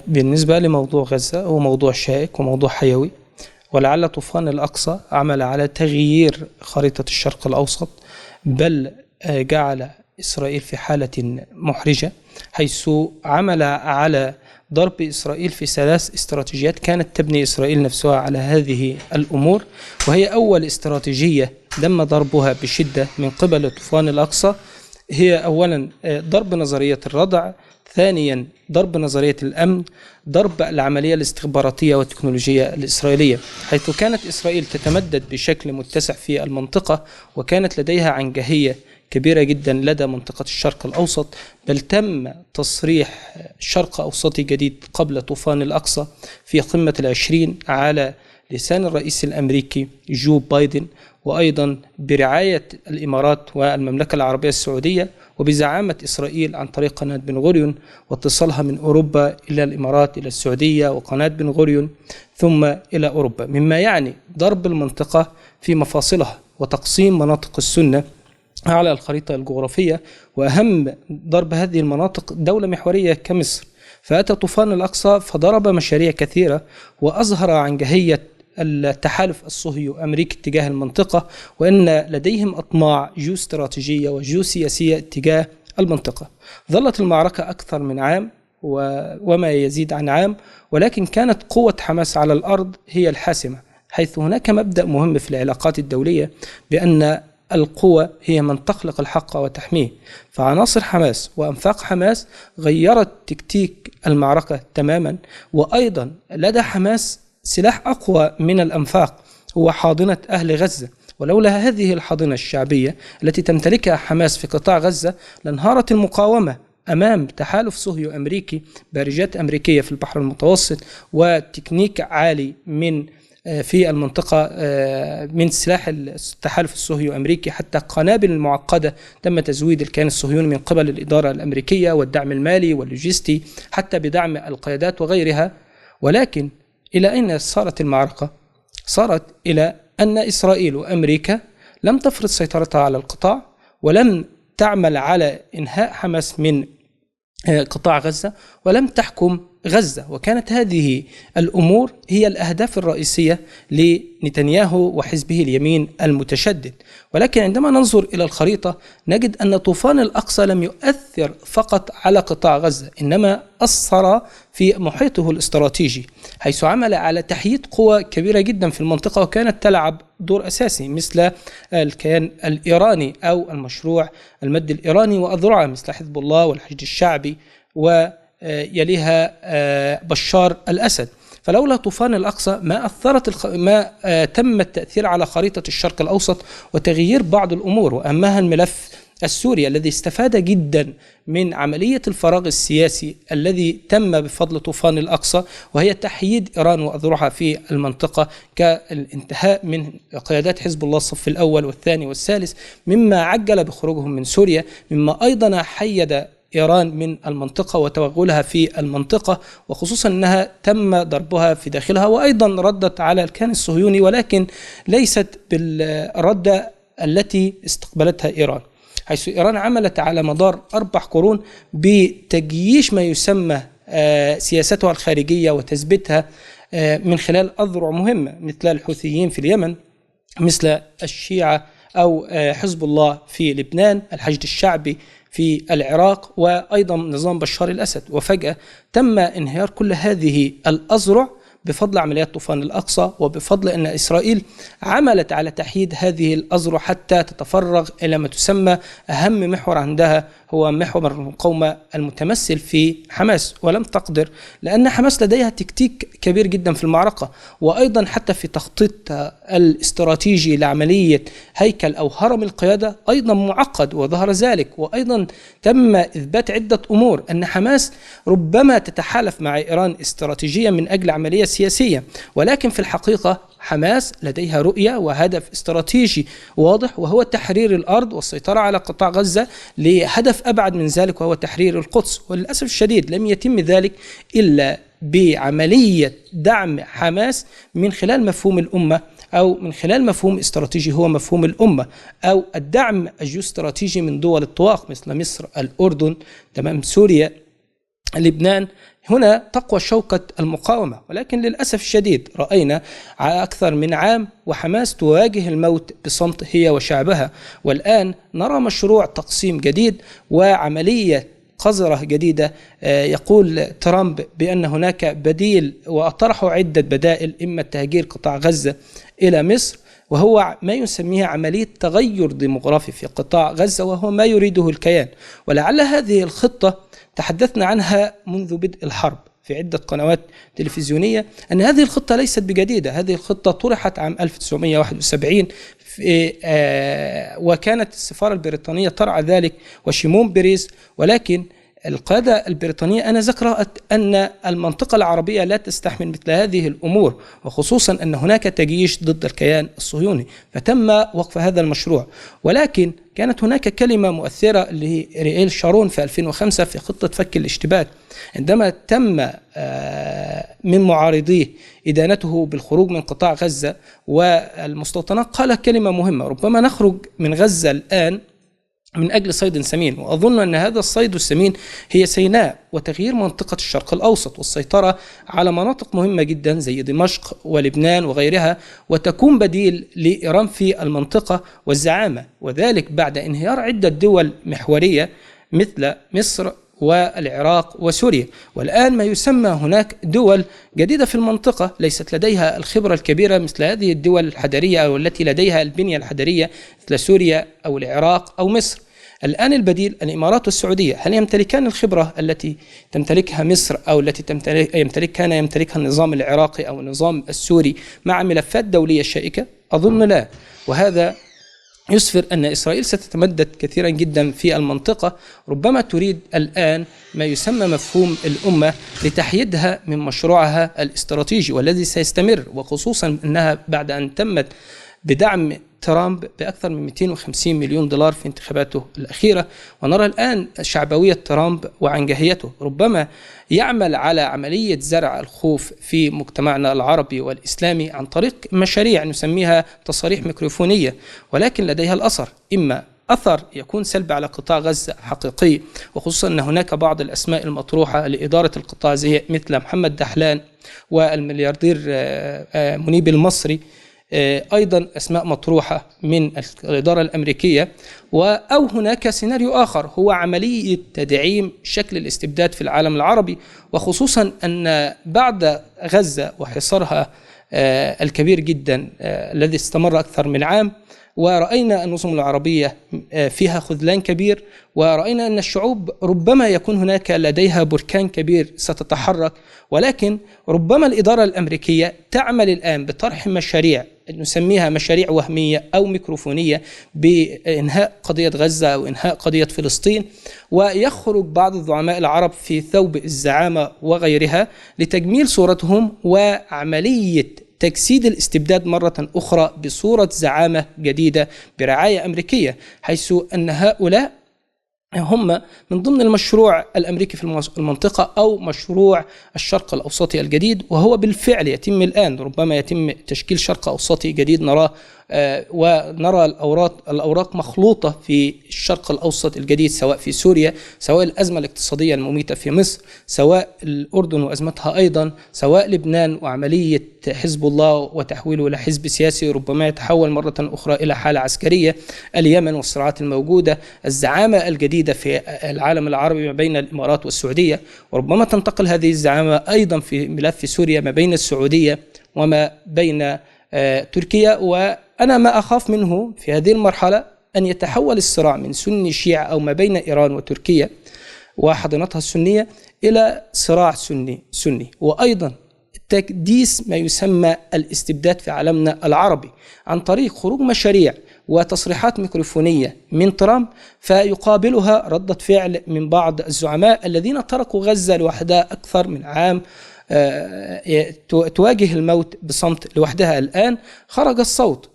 بالنسبة لموضوع غزة هو موضوع شائك وموضوع حيوي، ولعل طوفان الأقصى عمل على تغيير خريطة الشرق الأوسط، بل جعل إسرائيل في حالة محرجة، حيث عمل على ضرب إسرائيل في 3 استراتيجيات كانت تبني إسرائيل نفسها على هذه الأمور. وهي أول استراتيجية تم ضربها بشدة من قبل طوفان الأقصى هي أولا ضرب نظرية الردع، ثانيا ضرب نظرية الأمن، ضرب العملية الاستخباراتية والتكنولوجية الإسرائيلية، حيث كانت إسرائيل تتمدد بشكل متسع في المنطقة، وكانت لديها عنجهية كبيرة جدا لدى منطقة الشرق الأوسط، بل تم تصريح شرق أوسطي جديد قبل طوفان الأقصى في قمة ال20 على لسان الرئيس الأمريكي جو بايدن، وأيضا برعاية الإمارات والمملكة العربية السعودية، وبزعامة إسرائيل عن طريق قناة بن غوريون واتصالها من أوروبا إلى الإمارات إلى السعودية وقناة بن غوريون ثم إلى أوروبا، مما يعني ضرب المنطقة في مفاصلها وتقسيم مناطق السنة على الخريطة الجغرافية، وأهم ضرب هذه المناطق دولة محورية كمصر. فأتى طوفان الأقصى فضرب مشاريع كثيرة وأظهر عنجهية التحالف الصهيوني أمريكي تجاه المنطقة، وأن لديهم أطماع جيوستراتيجية وجيوسياسية تجاه المنطقة. ظلت المعركة أكثر من عام وما يزيد عن عام، ولكن كانت قوة حماس على الأرض هي الحاسمة، حيث هناك مبدأ مهم في العلاقات الدولية بأن القوة هي من تخلق الحق وتحميه. فعناصر حماس وأنفاق حماس غيرت تكتيك المعركة تماما، وأيضا لدى حماس سلاح أقوى من الأنفاق هو حاضنة أهل غزة، ولولا هذه الحاضنة الشعبية التي تمتلكها حماس في قطاع غزة لانهارت المقاومة أمام تحالف صهيو أمريكي بارجات أمريكية في البحر المتوسط وتكنيك عالي من في المنطقة من سلاح التحالف الصهيو أمريكي، حتى قنابل المعقدة تم تزويد الكيان الصهيوني من قبل الإدارة الأمريكية والدعم المالي واللوجستي حتى بدعم القيادات وغيرها. ولكن إلى أين صارت المعركة؟ صارت إلى أن إسرائيل وأمريكا لم تفرض سيطرتها على القطاع، ولم تعمل على إنهاء حماس من قطاع غزة، ولم تحكم غزة. وكانت هذه الأمور هي الأهداف الرئيسية لنتنياهو وحزبه اليمين المتشدد. ولكن عندما ننظر إلى الخريطة نجد أن طوفان الأقصى لم يؤثر فقط على قطاع غزة، إنما أثر في محيطه الاستراتيجي، حيث عمل على تحييد قوى كبيرة جدا في المنطقة وكانت تلعب دور أساسي، مثل الكيان الإيراني أو المشروع المد الإيراني وأذرعه مثل حزب الله والحشد الشعبي ويليها بشار الأسد. فلولا طوفان الأقصى ما تم التأثير على خريطة الشرق الأوسط وتغيير بعض الأمور، وأهمها الملف السوري الذي استفاد جدا من عملية الفراغ السياسي الذي تم بفضل طوفان الأقصى، وهي تحييد إيران وأذرعها في المنطقة كالانتهاء من قيادات حزب الله الصف الأول والثاني والثالث، مما عجل بخروجهم من سوريا، مما أيضا حيد إيران من المنطقة وتوغلها في المنطقة، وخصوصا أنها تم ضربها في داخلها، وأيضا ردت على الكيان الصهيوني ولكن ليست بالردة التي استقبلتها إيران، حيث إيران عملت على مدار 4 قرون بتجييش ما يسمى سياستها الخارجية وتثبيتها من خلال أذرع مهمة مثل الحوثيين في اليمن، مثل الشيعة أو حزب الله في لبنان، الحشد الشعبي في العراق، وأيضا نظام بشار الأسد. وفجأة تم انهيار كل هذه الأذرع بفضل عمليات طوفان الأقصى، وبفضل أن إسرائيل عملت على تحييد هذه الأذرع حتى تتفرغ إلى ما تسمى أهم محور عندها هو محور المقاومة المتمثل في حماس، ولم تقدر، لأن حماس لديها تكتيك كبير جدا في المعركة، وأيضا حتى في تخطيط الاستراتيجي لعملية هيكل أو هرم القيادة أيضا معقد، وظهر ذلك. وأيضا تم إثبات عدة أمور أن حماس ربما تتحالف مع إيران استراتيجيا من أجل عملية سياسية، ولكن في الحقيقة حماس لديها رؤية وهدف استراتيجي واضح، وهو تحرير الأرض والسيطرة على قطاع غزة لهدف أبعد من ذلك وهو تحرير القدس. وللأسف الشديد لم يتم ذلك إلا بعملية دعم حماس من خلال مفهوم الأمة، أو من خلال مفهوم استراتيجي هو مفهوم الأمة، أو الدعم الجيوستراتيجي من دول الطواق مثل مصر، الأردن، تمام، سوريا، لبنان. هنا تقوى شوكة المقاومة. ولكن للأسف الشديد رأينا على أكثر من عام وحماس تواجه الموت بصمت هي وشعبها، والآن نرى مشروع تقسيم جديد وعملية قذرة جديدة. يقول ترامب بأن هناك بديل، وأطرحوا عدة بدائل، إما تهجير قطاع غزة إلى مصر، وهو ما يسميه عملية تغير ديموغرافي في قطاع غزة، وهو ما يريده الكيان. ولعل هذه الخطة تحدثنا عنها منذ بدء الحرب في عدة قنوات تلفزيونية، أن هذه الخطة ليست بجديدة. هذه الخطة طرحت عام 1971 وكانت السفارة البريطانية ترعى ذلك وشيمون بيريز، ولكن القادة البريطانية أنا ذكرت أن المنطقة العربية لا تستحمل مثل هذه الأمور، وخصوصا أن هناك تجيش ضد الكيان الصهيوني، فتم وقف هذا المشروع. ولكن كانت هناك كلمة مؤثرة لريئيل شارون في 2005 في خطة فك الاشتباك، عندما تم من معارضيه إدانته بالخروج من قطاع غزة والمستوطنات، قال كلمة مهمة: ربما نخرج من غزة الآن من أجل صيد سمين، وأظن أن هذا الصيد السمين هي سيناء وتغيير منطقة الشرق الأوسط والسيطرة على مناطق مهمة جدا زي دمشق ولبنان وغيرها، وتكون بديل لإيران في المنطقة والزعامة، وذلك بعد انهيار عدة دول محورية مثل مصر والعراق وسوريا. والآن ما يسمى هناك دول جديدة في المنطقة ليست لديها الخبرة الكبيرة مثل هذه الدول الحضرية أو التي لديها البنية الحضرية مثل سوريا أو العراق أو مصر. الآن البديل الإمارات والسعودية، هل يمتلكان الخبرة التي تمتلكها مصر أو التي كان يمتلكها النظام العراقي أو النظام السوري مع ملفات دولية شائكة؟ أظن لا. وهذا يسفر أن إسرائيل ستتمدد كثيرا جدا في المنطقة، ربما تريد الآن ما يسمى مفهوم الأمة لتحييدها من مشروعها الاستراتيجي والذي سيستمر، وخصوصا أنها بعد أن تمت بدعم ترامب بأكثر من 250 مليون دولار في انتخاباته الأخيرة. ونرى الآن شعبوية ترامب وعنجهيته، ربما يعمل على عملية زرع الخوف في مجتمعنا العربي والإسلامي عن طريق مشاريع نسميها تصاريح ميكروفونية، ولكن لديها الأثر، إما أثر يكون سلبي على قطاع غزة حقيقي، وخصوصا أن هناك بعض الأسماء المطروحة لإدارة القطاع زي مثل محمد دحلان والملياردير منيب المصري، أيضا أسماء مطروحة من الإدارة الأمريكية. أو هناك سيناريو آخر هو عملية تدعيم شكل الاستبداد في العالم العربي، وخصوصا أن بعد غزة وحصارها الكبير جدا الذي استمر أكثر من عام، ورأينا النظم العربية فيها خذلان كبير، ورأينا أن الشعوب ربما يكون هناك لديها بركان كبير ستتحرك، ولكن ربما الإدارة الأمريكية تعمل الآن بطرح مشاريع نسميها مشاريع وهمية أو ميكروفونية بإنهاء قضية غزة أو إنهاء قضية فلسطين، ويخرج بعض الزعماء العرب في ثوب الزعامة وغيرها لتجميل صورتهم وعملية تجسيد الاستبداد مرة أخرى بصورة زعامة جديدة برعاية أمريكية، حيث أن هؤلاء هم من ضمن المشروع الأمريكي في المنطقة أو مشروع الشرق الأوسطي الجديد، وهو بالفعل يتم الآن. ربما يتم تشكيل شرق أوسطي جديد نراه، ونرى الأوراق مخلوطة في الشرق الأوسط الجديد، سواء في سوريا، سواء الأزمة الاقتصادية المميتة في مصر، سواء الأردن وأزمتها أيضا، سواء لبنان وعملية حزب الله وتحويله إلى حزب سياسي ربما يتحول مرة أخرى إلى حالة عسكرية، اليمن والصراعات الموجودة، الزعامة الجديدة في العالم العربي ما بين الإمارات والسعودية، وربما تنتقل هذه الزعامة أيضا في ملف سوريا ما بين السعودية وما بين تركيا. وأنا ما أخاف منه في هذه المرحلة أن يتحول الصراع من سني شيعة أو ما بين إيران وتركيا وحاضنتها السنية إلى صراع سني، وأيضا تكديس ما يسمى الاستبداد في عالمنا العربي عن طريق خروج مشاريع وتصريحات ميكروفونية من ترامب، فيقابلها ردة فعل من بعض الزعماء الذين تركوا غزة لوحدها أكثر من عام تواجه الموت بصمت لوحدها. الآن خرج الصوت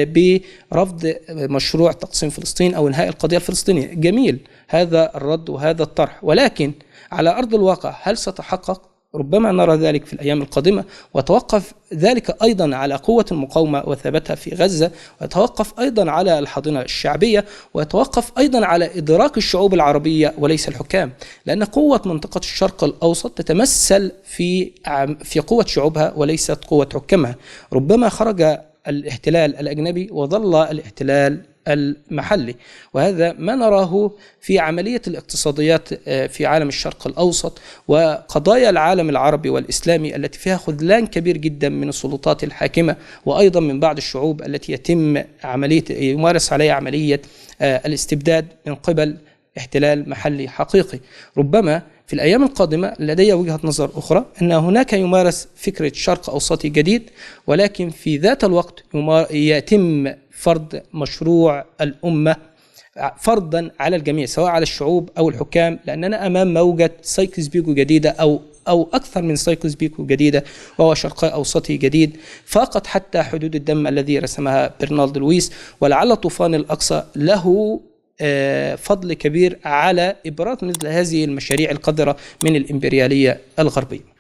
برفض مشروع تقسيم فلسطين أو إنهاء القضية الفلسطينية. جميل هذا الرد وهذا الطرح، ولكن على أرض الواقع هل ستحقق؟ ربما نرى ذلك في الأيام القادمة، وتوقف ذلك أيضا على قوة المقاومة وثباتها في غزة، ويتوقف أيضا على الحاضنة الشعبية، ويتوقف أيضا على إدراك الشعوب العربية وليس الحكام، لأن قوة منطقة الشرق الأوسط تتمثل في قوة شعوبها وليست قوة حكامها. ربما خرج الاحتلال الأجنبي وظل الاحتلال المحلي، وهذا ما نراه في عملية الاقتصاديات في عالم الشرق الأوسط وقضايا العالم العربي والإسلامي التي فيها خذلان كبير جدا من السلطات الحاكمة، وأيضا من بعض الشعوب التي يمارس عليها عملية الاستبداد من قبل احتلال محلي حقيقي. ربما في الأيام القادمة لدي وجهة نظر أخرى، أن هناك يمارس فكرة شرق أوسطي جديد، ولكن في ذات الوقت يتم فرض مشروع الأمة فرضا على الجميع سواء على الشعوب أو الحكام، لأننا أمام موجة سايكلز بيكو جديدة أو أكثر من سايكلز بيكو جديدة، وهو شرق أوسطي جديد فقط حتى حدود الدم الذي رسمها برنالد لويس. ولعل طوفان الأقصى له فضل كبير على إبراز مثل هذه المشاريع القذرة من الإمبريالية الغربية.